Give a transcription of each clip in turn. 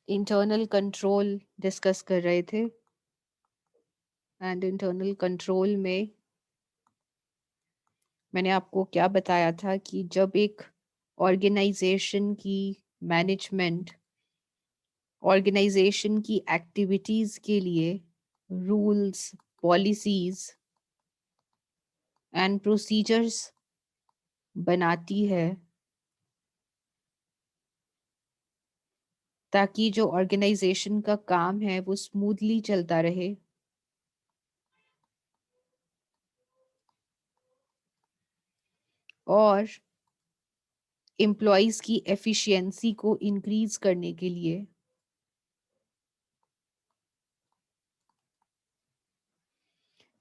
Internal control discuss कर रहे थे एंड इंटरनल कंट्रोल में मैंने आपको क्या बताया था कि जब एक ऑर्गेनाइजेशन की मैनेजमेंट ऑर्गेनाइजेशन की एक्टिविटीज के लिए रूल्स, पॉलिसीज एंड प्रोसीजर्स बनाती है ताकि जो ऑर्गेनाइजेशन का काम है वो स्मूथली चलता रहे, और एम्प्लॉयज की एफिशिएंसी को इंक्रीज करने के लिए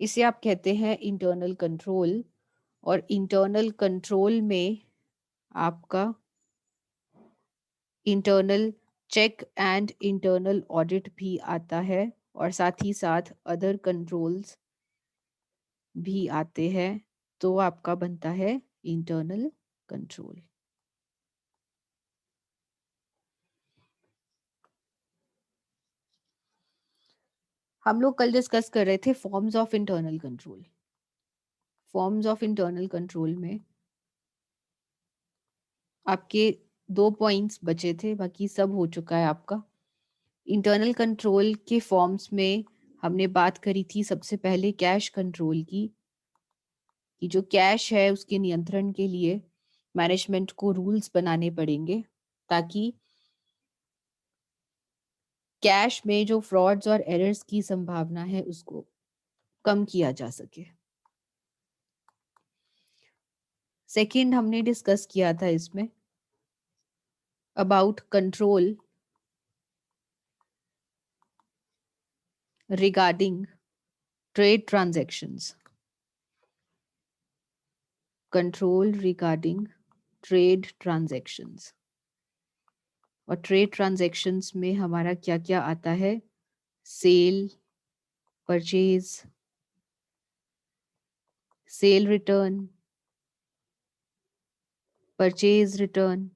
इसे आप कहते हैं इंटरनल कंट्रोल। और इंटरनल कंट्रोल में आपका internal check and internal audit भी आता है, और साथ ही साथ अदर कंट्रोल्स भी आते हैं, तो आपका बनता है इंटरनल कंट्रोल। हम लोग कल डिस्कस कर रहे थे forms of internal control. Forms of internal control में आपके 2 पॉइंट्स बचे थे, बाकी सब हो चुका है आपका। इंटरनल कंट्रोल के फॉर्म्स में हमने बात करी थी सबसे पहले कैश कंट्रोल की, कि जो कैश है उसके नियंत्रण के लिए मैनेजमेंट को रूल्स बनाने पड़ेंगे ताकि कैश में जो फ्रॉड्स और एरर्स की संभावना है उसको कम किया जा सके। सेकंड हमने डिस्कस किया था इसमें about control regarding trade transactions. Control regarding trade transactions, और ट्रेड ट्रांजैक्शंस में हमारा क्या क्या आता है? Sale, purchase, sale return, purchase return,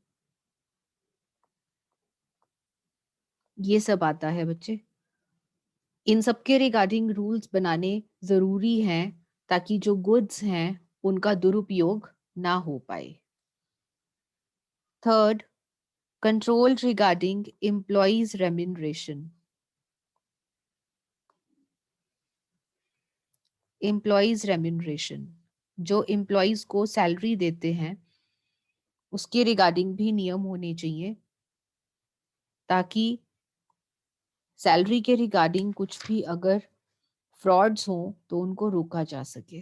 ये सब आता है बच्चे। इन सब के रिगार्डिंग रूल्स बनाने जरूरी हैं ताकि जो गुड्स हैं उनका दुरुपयोग ना हो पाए। Third, control regarding employees remuneration. Employees remuneration, जो एम्प्लॉयज को सैलरी देते हैं उसके रिगार्डिंग भी नियम होने चाहिए ताकि सैलरी के रिगार्डिंग कुछ भी अगर फ्रॉड्स हों तो उनको रोका जा सके।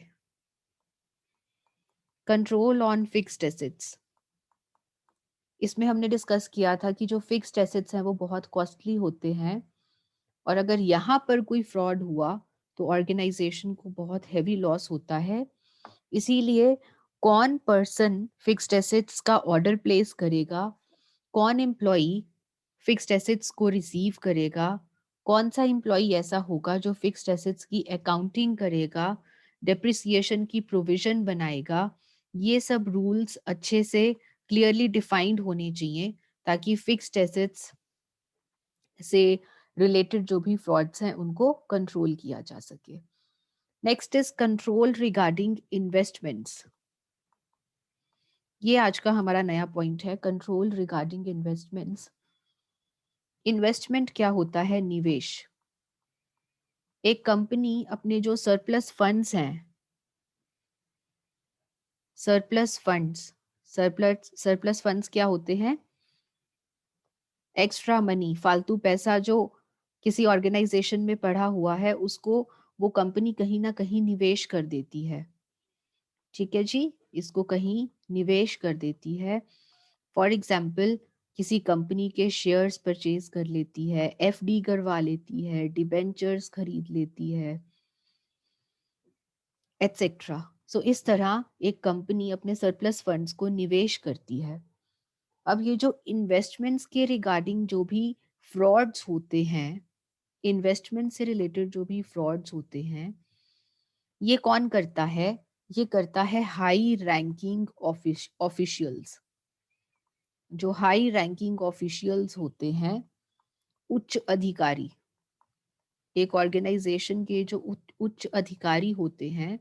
कंट्रोल ऑन फिक्स्ड एसेट्स, इसमें हमने डिस्कस किया था कि जो फिक्स्ड एसेट्स हैं वो बहुत कॉस्टली होते हैं, और अगर यहाँ पर कोई फ्रॉड हुआ तो ऑर्गेनाइजेशन को बहुत हैवी लॉस होता है। इसीलिए कौन पर्सन फिक्स्ड एसेट्स का ऑर्डर प्लेस करेगा, कौन एम्प्लॉई फिक्स्ड एसेट्स को रिसीव करेगा, कौन सा एम्प्लॉई ऐसा होगा जो फिक्स्ड एसेट्स की अकाउंटिंग करेगा, डेप्रिसिएशन की प्रोविजन बनाएगा, ये सब रूल्स अच्छे से क्लियरली डिफाइंड होने चाहिए ताकि फिक्स्ड एसेट्स से रिलेटेड जो भी फ्रॉड्स हैं उनको कंट्रोल किया जा सके। Next is control regarding investments. ये आज का हमारा नया पॉइंट है, कंट्रोल रिगार्डिंग इन्वेस्टमेंट्स। इन्वेस्टमेंट क्या होता है? निवेश। एक कंपनी अपने जो सरप्लस फंड्स हैं, सरप्लस फंड्स, सरप्लस फंड्स क्या होते हैं? एक्स्ट्रा मनी, फालतू पैसा जो किसी ऑर्गेनाइजेशन में पड़ा हुआ है उसको वो कंपनी कहीं ना कहीं निवेश कर देती है। ठीक है जी, इसको कहीं निवेश कर देती है। फॉर एग्जाम्पल किसी कंपनी के शेयर्स परचेज कर लेती है, एफडी करवा लेती है, डिबेंचर्स खरीद लेती है, एटसेट्रा। सो इस तरह एक कंपनी अपने सरप्लस फंड्स को निवेश करती है। अब ये जो इन्वेस्टमेंट्स के रिगार्डिंग जो भी फ्रॉड्स होते हैं, इन्वेस्टमेंट से रिलेटेड जो भी फ्रॉड्स होते हैं, ये कौन करता है? ये करता है हाई रैंकिंग ऑफिशियल्स। जो हाई रैंकिंग ऑफिशियल्स होते हैं उच्च अधिकारी, एक ऑर्गेनाइजेशन के जो उच्च अधिकारी होते हैं,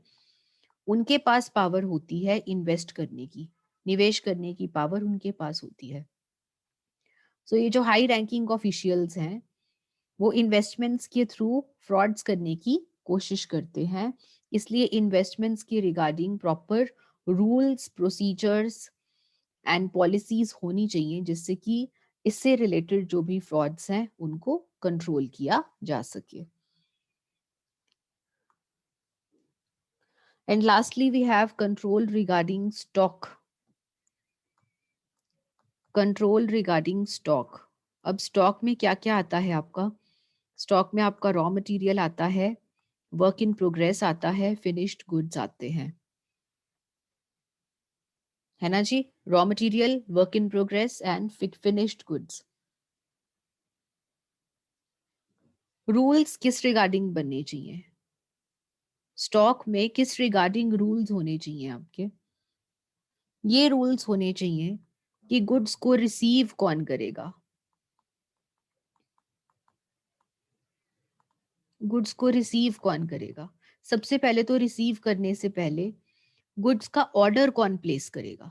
उनके पास पावर होती है इन्वेस्ट करने की, निवेश करने की पावर उनके पास होती है। सो ये जो हाई रैंकिंग ऑफिशियल्स हैं, वो इन्वेस्टमेंट्स के थ्रू फ्रॉड्स करने की कोशिश करते हैं। इसलिए इन्वेस्टमेंट्स के regarding proper rules, procedures and policies होनी चाहिए, जिससे कि इससे रिलेटेड जो भी फ्रॉड्स हैं उनको कंट्रोल किया जा सके। And lastly we have control regarding stock. Control regarding stock. अब स्टॉक में क्या क्या आता है आपका? स्टॉक में आपका रॉ मटेरियल आता है, वर्क इन प्रोग्रेस आता है, फिनिश्ड गुड्स आते हैं, है ना जी? Raw material, work in progress and finished goods. Rules किस रिगार्डिंग बनने चाहिए? स्टॉक में किस रिगार्डिंग रूल्स होने चाहिए आपके? ये रूल्स होने चाहिए कि गुड्स को रिसीव कौन करेगा, गुड्स को रिसीव कौन करेगा। सबसे पहले तो रिसीव करने से पहले गुड्स का ऑर्डर कौन प्लेस करेगा,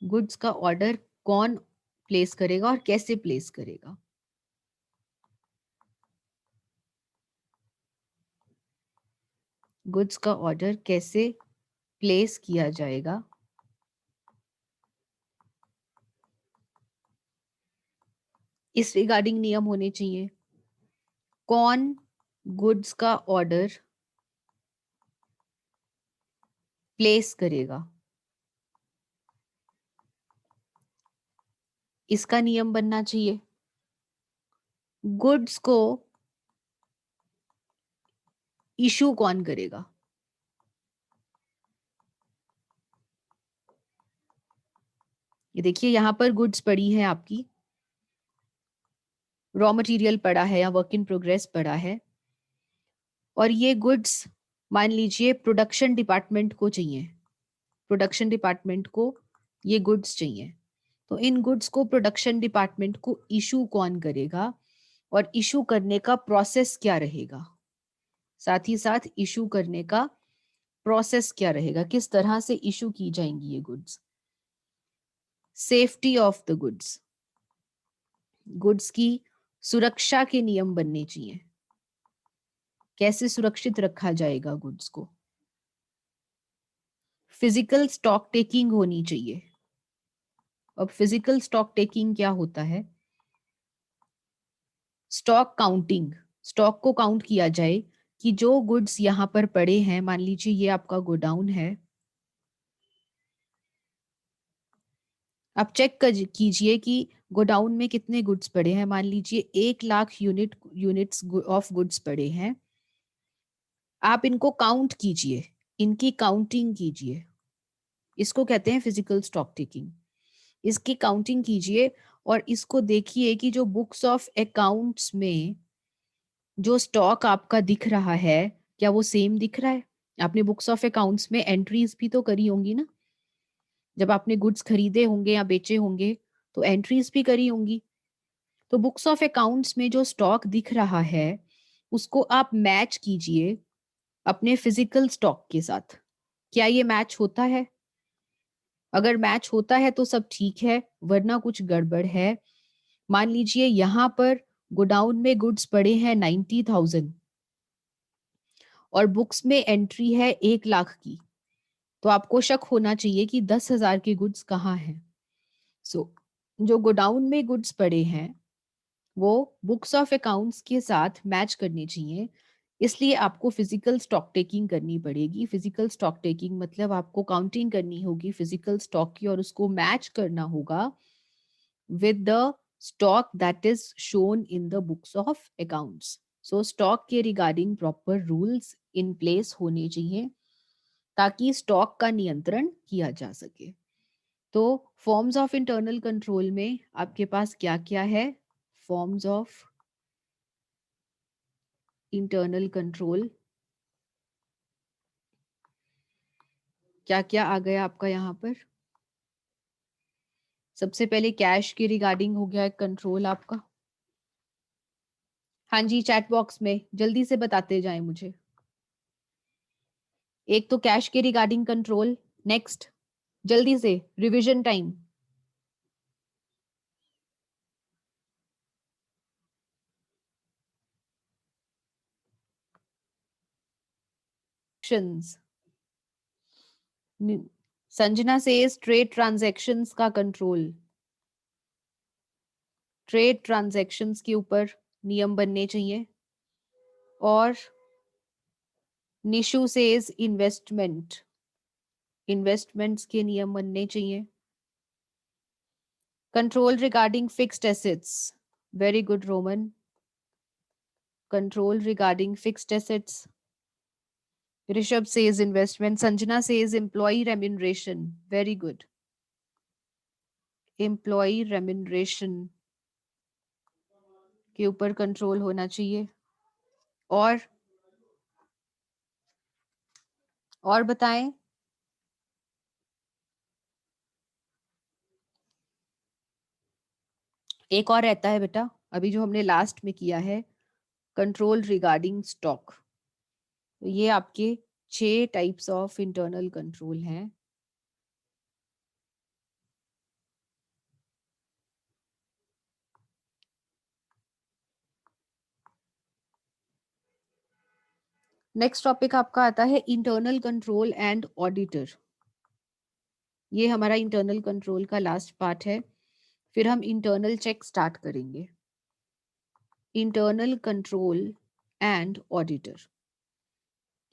गुड्स का ऑर्डर कौन प्लेस करेगा और कैसे प्लेस करेगा। गुड्स का ऑर्डर कैसे प्लेस किया जाएगा, इस रिगार्डिंग नियम होने चाहिए। कौन गुड्स का ऑर्डर प्लेस करेगा, इसका नियम बनना चाहिए। गुड्स को इशू कौन करेगा, ये देखिए यहां पर गुड्स पड़ी है आपकी, रॉ मटेरियल पड़ा है या वर्क इन प्रोग्रेस पड़ा है, और ये गुड्स मान लीजिए प्रोडक्शन डिपार्टमेंट को चाहिए, प्रोडक्शन डिपार्टमेंट को ये गुड्स चाहिए। तो इन गुड्स को प्रोडक्शन डिपार्टमेंट को इशू कौन करेगा और इशू करने का प्रोसेस क्या रहेगा, साथ ही साथ इशू करने का प्रोसेस क्या रहेगा, किस तरह से इशू की जाएंगी ये goods. Safety of the goods, goods की सुरक्षा के नियम बनने चाहिए, कैसे सुरक्षित रखा जाएगा गुड्स को। फिजिकल स्टॉक टेकिंग होनी चाहिए। अब फिजिकल स्टॉक टेकिंग क्या होता है? स्टॉक काउंटिंग, स्टॉक को काउंट किया जाए कि जो गुड्स यहां पर पड़े हैं, मान लीजिए ये आपका गोडाउन है, आप चेक कीजिए कि गोडाउन में कितने गुड्स पड़े हैं। मान लीजिए 1 लाख यूनिट्स ऑफ गुड्स पड़े हैं, आप इनको काउंट कीजिए, इनकी काउंटिंग कीजिए, इसको कहते हैं फिजिकल स्टॉक टेकिंग। इसकी काउंटिंग कीजिए और इसको देखिए कि जो बुक्स ऑफ अकाउंट्स में जो स्टॉक आपका दिख रहा है, क्या वो सेम दिख रहा है? आपने बुक्स ऑफ अकाउंट्स में एंट्रीज भी तो करी होंगी ना, जब आपने गुड्स खरीदे होंगे या बेचे होंगे तो एंट्रीज भी करी होंगी। तो बुक्स ऑफ अकाउंट्स में जो स्टॉक दिख रहा है, उसको आप मैच कीजिए अपने फिजिकल स्टॉक के साथ। क्या ये मैच होता है? अगर मैच होता है तो सब ठीक है, वरना कुछ गड़बड़ है। मान लीजिए यहाँ पर गोडाउन में गुड्स पड़े हैं 90,000 और बुक्स में एंट्री है 1 लाख की, तो आपको शक होना चाहिए कि 10,000 के गुड्स कहाँ हैं। सो जो गोडाउन में गुड्स पड़े हैं वो बुक्स ऑफ अकाउंट्स के साथ मैच करनी चाहिए। इसलिए आपको फिजिकल स्टॉक टेकिंग करनी पड़ेगी। फिजिकल स्टॉक टेकिंग मतलब आपको काउंटिंग करनी होगी फिजिकल स्टॉक की और उसको मैच करना होगा with the stock that is shown in the books of accounts. So stock के regarding proper rules in place होने चाहिए ताकि स्टॉक का नियंत्रण किया जा सके। तो फॉर्म्स ऑफ इंटरनल कंट्रोल में आपके पास क्या क्या है? फॉर्म्स ऑफ इंटरनल कंट्रोल क्या क्या आ गया आपका यहाँ पर? सबसे पहले कैश के रिगार्डिंग हो गया कंट्रोल आपका। हाँ जी, चैट बॉक्स में जल्दी से बताते जाएं मुझे। एक तो कैश के रिगार्डिंग कंट्रोल, नेक्स्ट जल्दी से रिवीजन टाइम। संजना से ट्रेड ट्रांजैक्शंस का कंट्रोल, ट्रेड ट्रांजैक्शंस के ऊपर नियम बनने चाहिए। और निशु से इन्वेस्टमेंट्स के नियम बनने चाहिए। Control regarding fixed assets, very good Roman. Control regarding fixed assets. Rishabh says investment, Sanjana says employ remuneration, very good. Employ remuneration के ऊपर कंट्रोल होना चाहिए। और बताएं। एक और रहता है बेटा, अभी जो हमने लास्ट में किया है, कंट्रोल रिगार्डिंग स्टॉक। तो ये आपके 6 टाइप्स ऑफ इंटरनल कंट्रोल हैं। नेक्स्ट टॉपिक आपका आता है इंटरनल कंट्रोल एंड ऑडिटर। ये हमारा इंटरनल कंट्रोल का लास्ट पार्ट है, फिर हम इंटरनल चेक स्टार्ट करेंगे। इंटरनल कंट्रोल एंड ऑडिटर,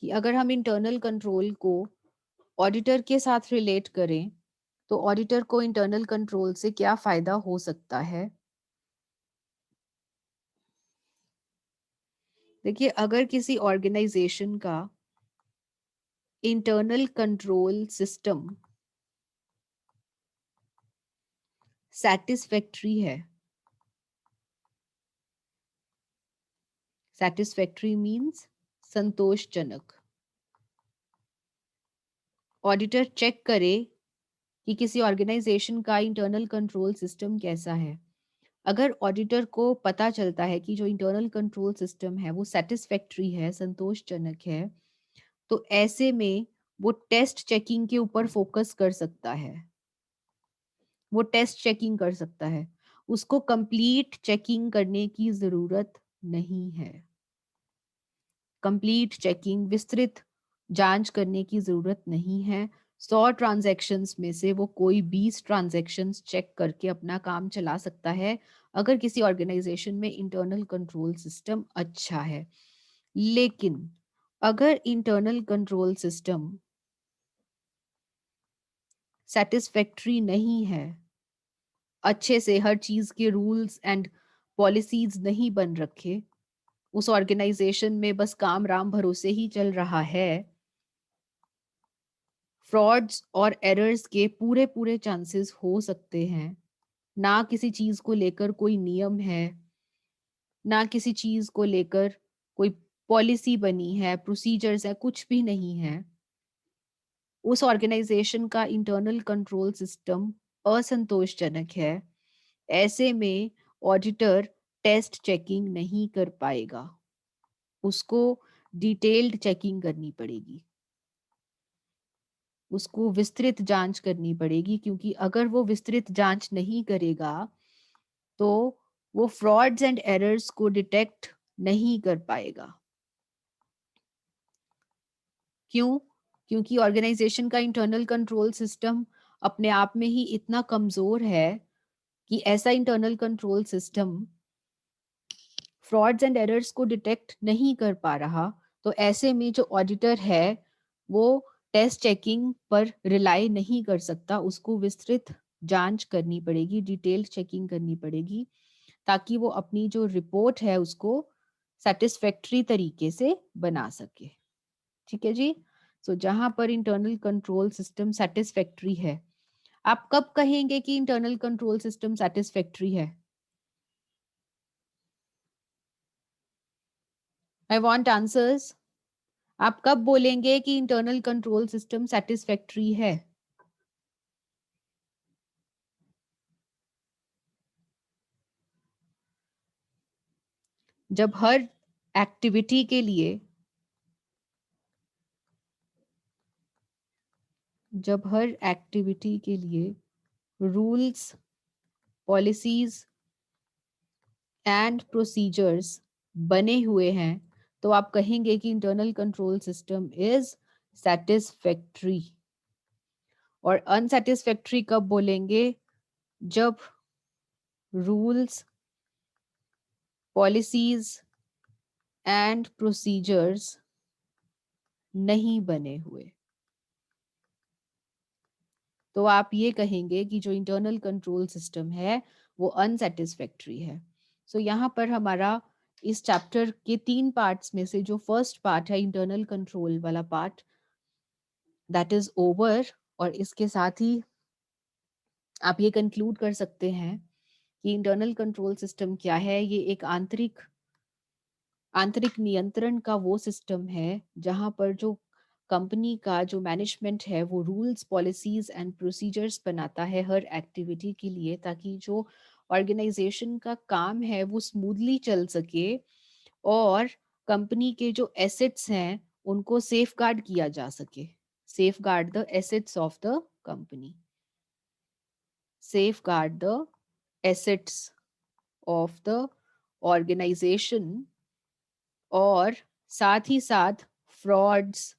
कि अगर हम इंटरनल कंट्रोल को ऑडिटर के साथ रिलेट करें तो ऑडिटर को इंटरनल कंट्रोल से क्या फायदा हो सकता है। देखिए, अगर किसी ऑर्गेनाइजेशन का इंटरनल कंट्रोल सिस्टम सैटिस्फैक्ट्री है, सैटिस्फैक्ट्री मींस संतोषजनक, ऑडिटर चेक करे कि किसी ऑर्गेनाइजेशन का इंटरनल कंट्रोल सिस्टम कैसा है। अगर ऑडिटर को पता चलता है कि जो इंटरनल कंट्रोल सिस्टम है वो सेटिस्फैक्ट्री है, संतोषजनक है, तो ऐसे में वो टेस्ट चेकिंग के ऊपर फोकस कर सकता है। वो टेस्ट चेकिंग कर सकता है, उसको कंप्लीट चेकिंग करने की जरूरत नहीं है। कंप्लीट चेकिंग, विस्तृत जांच करने की जरूरत नहीं है। 100 ट्रांजैक्शंस में से वो कोई 20 ट्रांजैक्शंस चेक करके अपना काम चला सकता है, अगर किसी ऑर्गेनाइजेशन में इंटरनल कंट्रोल सिस्टम अच्छा है। लेकिन अगर इंटरनल कंट्रोल सिस्टम सेटिस्फैक्ट्री नहीं है, अच्छे से हर चीज के रूल्स एंड पॉलिसीज नहीं बन रखे, उस ऑर्गेनाइजेशन में बस काम राम भरोसे ही चल रहा है, फ्रॉड्स और एरर्स के पूरे पूरे चांसेस हो सकते हैं। ना किसी चीज को लेकर कोई नियम है, ना किसी चीज को लेकर कोई पॉलिसी बनी है, प्रोसीजर्स है, कुछ भी नहीं है। उस ऑर्गेनाइजेशन का इंटरनल कंट्रोल सिस्टम असंतोषजनक है। ऐसे में ऑडिटर टेस्ट चेकिंग नहीं कर पाएगा, उसको डिटेल्ड चेकिंग करनी पड़ेगी, उसको विस्तृत जांच करनी पड़ेगी, क्योंकि अगर वो विस्तृत जांच नहीं करेगा तो वो फ्रॉड्स एंड एरर्स को डिटेक्ट नहीं कर पाएगा। क्यों? क्योंकि ऑर्गेनाइजेशन का इंटरनल कंट्रोल सिस्टम अपने आप में ही इतना कमजोर है कि ऐसा internal control system frauds and errors को डिटेक्ट नहीं कर पा रहा। तो ऐसे में जो ऑडिटर है वो टेस्ट चेकिंग पर रिलाई नहीं कर सकता, उसको विस्तृत जांच करनी पड़ेगी, डिटेल्ड चेकिंग करनी पड़ेगी, ताकि वो अपनी जो रिपोर्ट है उसको सेटिस्फैक्ट्री तरीके से बना सके। ठीक है जी। सो जहां पर इंटरनल कंट्रोल सिस्टम सेटिस्फैक्ट्री है, आप कब कहेंगे कि इंटरनल कंट्रोल सिस्टम सेटिस्फैक्ट्री है? I want answers. आप कब बोलेंगे कि इंटरनल कंट्रोल सिस्टम सेटिस्फैक्ट्री है? जब हर एक्टिविटी के लिए रूल्स, पॉलिसीज एंड प्रोसीजर्स बने हुए हैं, तो आप कहेंगे कि internal control system is satisfactory. और अनसेटिस्फैक्ट्री कब बोलेंगे? जब रूल्स, पॉलिसीज एंड प्रोसीजर्स नहीं बने हुए, तो आप ये कहेंगे कि जो इंटरनल कंट्रोल सिस्टम है वो अनसेटिस्फैक्ट्री है। सो यहाँ पर हमारा इस चैप्टर के 3 पार्ट्स में से जो फर्स्ट पार्ट है इंटरनल कंट्रोल वाला पार्ट, दैट इज ओवर। और इसके साथ ही आप ये कंक्लूड कर सकते हैं कि इंटरनल कंट्रोल सिस्टम क्या है। ये एक आंतरिक नियंत्रण का वो सिस्टम है जहां पर जो कंपनी का जो मैनेजमेंट है वो रूल्स, पॉलिसीज एंड प्रोसीजर्स बनाता है हर एक्टिविटी के लिए, ताकि जो ऑर्गेनाइजेशन का काम है वो स्मूथली चल सके और कंपनी के जो एसेट्स हैं उनको सेफ गार्ड किया जा सके। Safeguard the assets of the company, safeguard the assets of the organisation, और साथ ही साथ फ्रॉड्स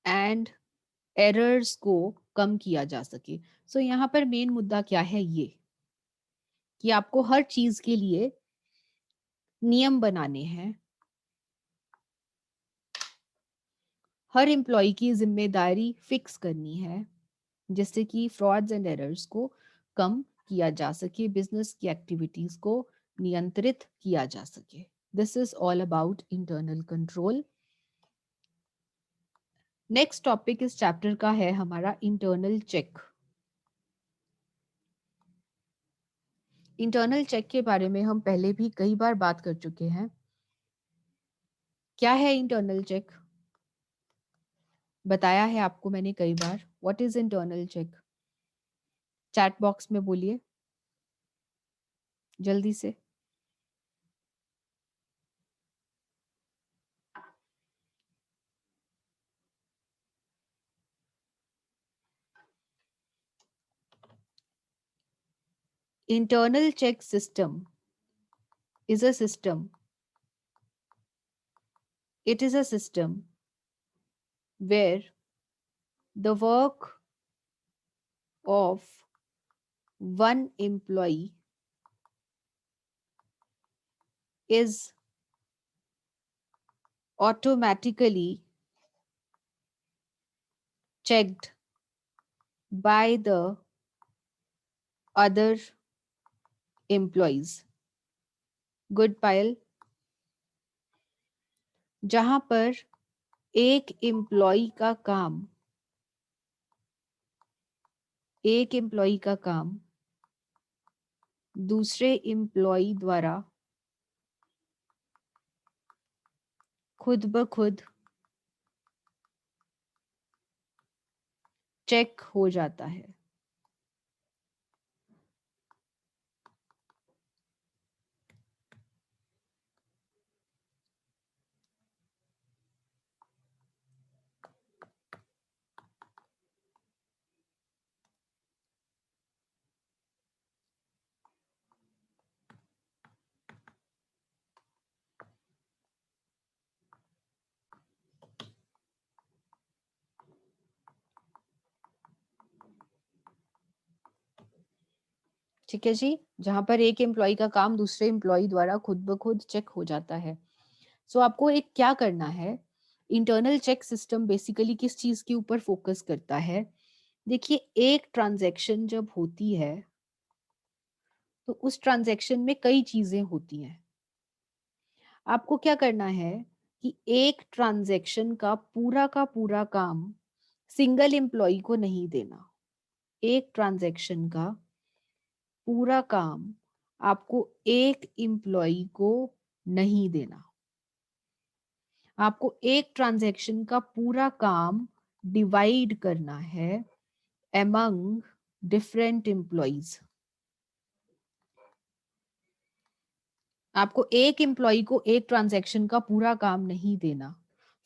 एंड एरर्स को कम किया जा सके। सो यहाँ पर मेन मुद्दा क्या है, ये कि आपको हर चीज के लिए नियम बनाने हैं, हर एम्प्लॉय की जिम्मेदारी फिक्स करनी है जिससे कि फ्रॉड्स एंड एरर्स को कम किया जा सके, बिजनेस की एक्टिविटीज को नियंत्रित किया जा सके। This is all about internal control. Next topic इस चैप्टर का है हमारा इंटरनल चेक। इंटरनल चेक के बारे में हम पहले भी कई बार बात कर चुके हैं। क्या है इंटरनल चेक? बताया है आपको मैंने कई बार। What is internal check? Chat box में बोलिए जल्दी से। Internal check system is a system. It is a system where the work of one employee is automatically checked by the other employees. Good, Payal? जहां पर एक employ का काम दूसरे एम्प्लॉय द्वारा खुद ब खुद चेक हो जाता है। ठीक है जी, जहां पर एक एम्प्लॉय का काम दूसरे एम्प्लॉय द्वारा खुद ब खुद चेक हो जाता है। सो आपको एक क्या करना है, इंटरनल चेक सिस्टम बेसिकली किस चीज के ऊपर फोकस करता है? देखिए, एक ट्रांजैक्शन जब होती है तो उस ट्रांजैक्शन में कई चीजें होती हैं। आपको क्या करना है कि एक ट्रांजैक्शन का पूरा काम सिंगल एम्प्लॉय को नहीं देना। एक ट्रांजैक्शन का पूरा काम आपको एक एम्प्लॉय को नहीं देना। आपको एक ट्रांजैक्शन का पूरा काम डिवाइड करना है among different employees। आपको एक एम्प्लॉय को एक ट्रांजैक्शन का पूरा काम नहीं देना।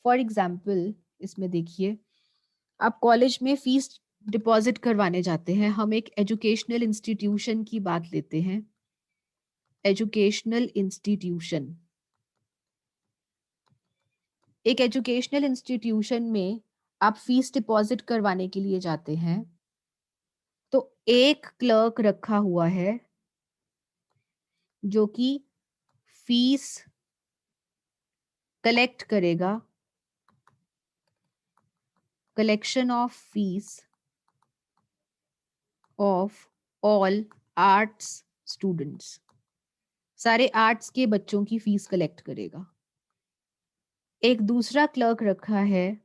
फॉर एग्जाम्पल इसमें देखिए, आप कॉलेज में फीस डिपॉजिट करवाने जाते हैं। हम एक एजुकेशनल इंस्टीट्यूशन की बात लेते हैं। एजुकेशनल इंस्टीट्यूशन, एक एजुकेशनल इंस्टीट्यूशन में आप फीस डिपॉजिट करवाने के लिए जाते हैं, तो एक क्लर्क रखा हुआ है जो कि फीस कलेक्ट करेगा, collection of fees of all arts students, सारे आर्ट्स के बच्चों की फीस कलेक्ट करेगा। एक दूसरा क्लर्क रखा है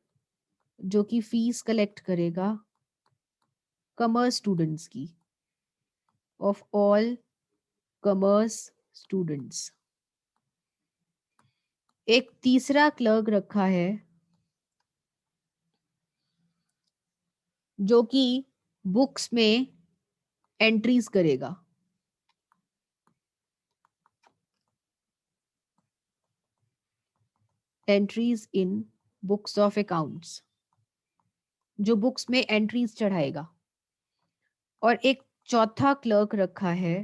जो कि फीस कलेक्ट करेगा कॉमर्स स्टूडेंट्स की, ऑफ ऑल कॉमर्स स्टूडेंट्स। एक तीसरा क्लर्क रखा है जो कि बुक्स में एंट्रीज करेगा, entries in books of accounts, जो बुक्स में एंट्रीज चढ़ाएगा। और एक चौथा क्लर्क रखा है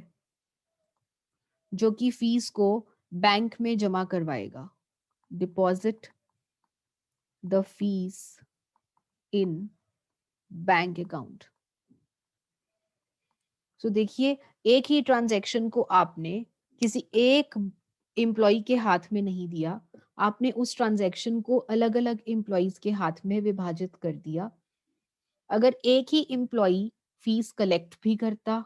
जो कि फीस को बैंक में जमा करवाएगा, deposit the fees in bank account. So देखिए, एक ही ट्रांजैक्शन को आपने किसी एक एम्प्लॉय के हाथ में नहीं दिया, आपने उस ट्रांजैक्शन को अलग अलग एम्प्लॉयज के हाथ में विभाजित कर दिया। अगर एक ही एम्प्लॉय फीस कलेक्ट भी करता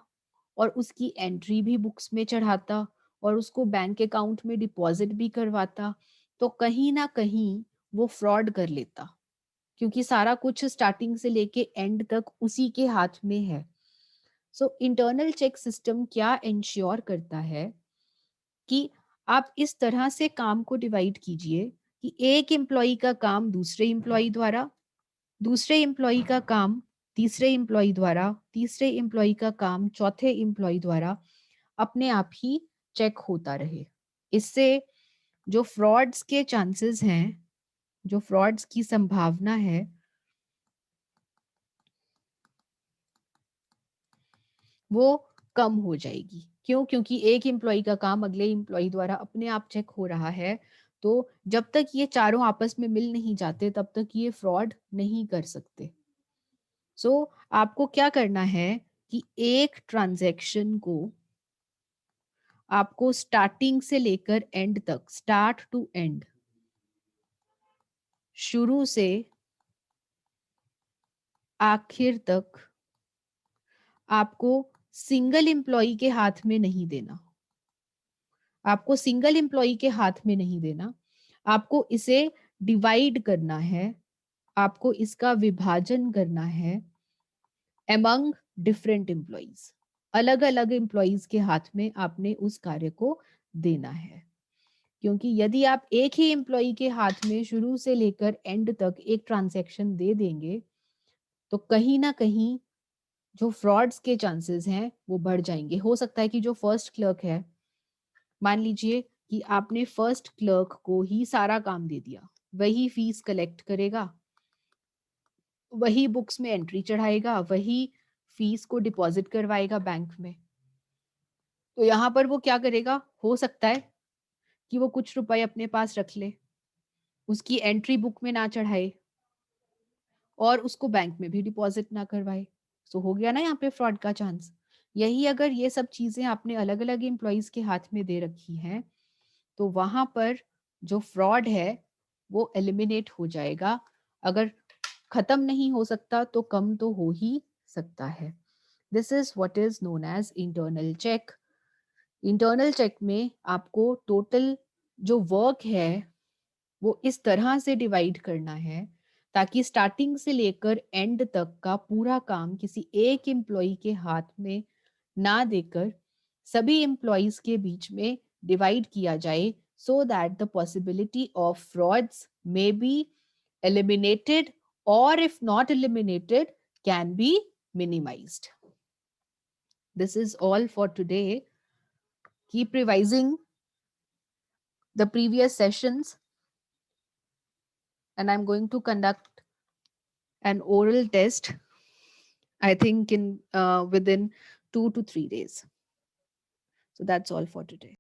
और उसकी एंट्री भी बुक्स में चढ़ाता और उसको बैंक अकाउंट में डिपॉजिट भी करवाता, तो कहीं ना कहीं वो फ्रॉड कर लेता, क्योंकि सारा कुछ स्टार्टिंग से लेके एंड तक उसी के हाथ में है। सो इंटरनल चेक सिस्टम क्या इंश्योर करता है कि आप इस तरह से काम को डिवाइड कीजिए कि एक एम्प्लॉय का काम दूसरे एम्प्लॉय द्वारा, दूसरे एम्प्लॉय का काम तीसरे एम्प्लॉय द्वारा, तीसरे एम्प्लॉय का काम चौथे एम्प्लॉय द्वारा अपने आप ही चेक होता रहे। इससे जो फ्रॉड्स के चांसेस हैं, जो फ्रॉड्स की संभावना है, वो कम हो जाएगी। क्यों? क्योंकि एक एम्प्लॉय का काम अगले एम्प्लॉय द्वारा अपने आप चेक हो रहा है। तो जब तक ये चारों आपस में मिल नहीं जाते तब तक ये फ्रॉड नहीं कर सकते। सो आपको क्या करना है कि एक ट्रांजैक्शन को आपको स्टार्टिंग से लेकर एंड तक, स्टार्ट टू एंड, शुरू से आखिर तक आपको सिंगल एम्प्लॉय के हाथ में नहीं देना। आपको सिंगल एम्प्लॉय के हाथ में नहीं देना, आपको इसे डिवाइड करना है, आपको इसका विभाजन करना है among डिफरेंट एम्प्लॉयज। अलग अलग एम्प्लॉयज के हाथ में आपने उस कार्य को देना है। क्योंकि यदि आप एक ही एम्प्लॉय के हाथ में शुरू से लेकर एंड तक एक ट्रांजैक्शन दे देंगे, तो कहीं ना कहीं जो फ्रॉड्स के चांसेस हैं वो बढ़ जाएंगे। हो सकता है कि जो फर्स्ट क्लर्क है, मान लीजिए कि आपने फर्स्ट क्लर्क को ही सारा काम दे दिया, वही फीस कलेक्ट करेगा, वही बुक्स में एंट्री चढ़ाएगा, वही फीस को डिपॉजिट करवाएगा बैंक में। तो यहाँ पर वो क्या करेगा, हो सकता है कि वो कुछ रुपए अपने पास रख ले, उसकी एंट्री बुक में ना चढ़ाए और उसको बैंक में भी डिपॉजिट ना करवाए। सो हो गया ना यहाँ पे फ्रॉड का चांस। यही अगर ये सब चीजें आपने अलग अलग एम्प्लॉयज के हाथ में दे रखी हैं, तो वहां पर जो फ्रॉड है वो एलिमिनेट हो जाएगा। अगर खत्म नहीं हो सकता तो कम तो हो ही सकता है। This is what is known as internal check. Internal check में आपको टोटल जो वर्क है वो इस तरह से डिवाइड करना है ताकि स्टार्टिंग से लेकर एंड तक का पूरा काम किसी एक एम्प्लॉय के हाथ में ना देकर सभी एम्प्लॉयज के बीच में डिवाइड किया जाए, so that the possibility of frauds may be eliminated, or if not eliminated, can be minimized. This is all for today. Keep revising the previous sessions, and I'm going to conduct an oral test, I think in within 2 to 3 days. So that's all for today.